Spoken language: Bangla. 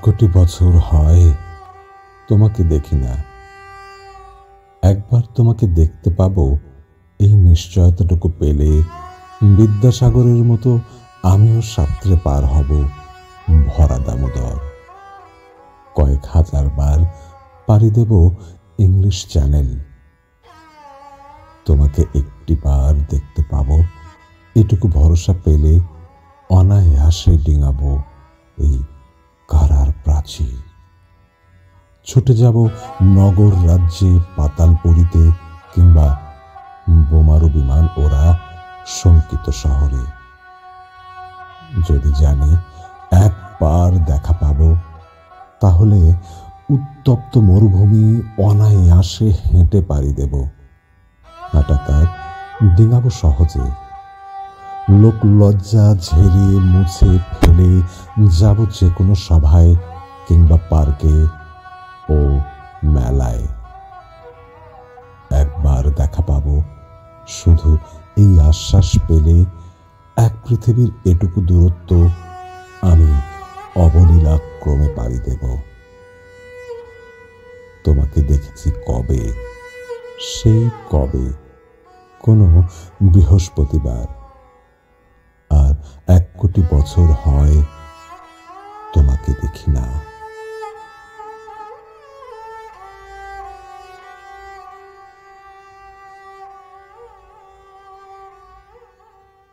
কোটি বছর হয় তোমাকে দেখি না। একবার তোমাকে দেখতে পাবো এই নিশ্চয়তাটুকু পেলে বিদ্যাসাগরের মতো আমিও সাঁতরে পার হব ভরা দামোদর। কয়েক হাজার বার পাড়ি দেব ইংলিশ চ্যানেল। তোমাকে একটি বার দেখতে পাবো এটুকু ভরসা পেলে অনায়াসে ডিঙাবো এই কারার প্রাচীর। ছুটে যাব নগর রাজ্যে পাতালপুরীতে, কিংবা বোমারু বিমান ওরা শঙ্কিত শহরে। যদি জানি একবার দেখা পাবো, তাহলে উত্তপ্ত মরুভূমি অনায়াসে হেঁটে পাড়ি দেব। হাঁটাতার ডিঙাবো সহজে। লোক লজ্জা ঝেড়ে মুছে ফেলে যাব যে কোনো সভায় কিংবা পার্কে ও মেলায়। একবার দেখা পাবো শুধু এই আশ্বাস পেলে এক পৃথিবীর এটুকু দূরত্ব আমি অবলীলাক্রমে পাড়ি দেব। তোমাকে দেখেছি কবে, সেই কবে কোনো বৃহস্পতিবার। আর 1 কোটি বছর হয় তোমাকে দেখি না।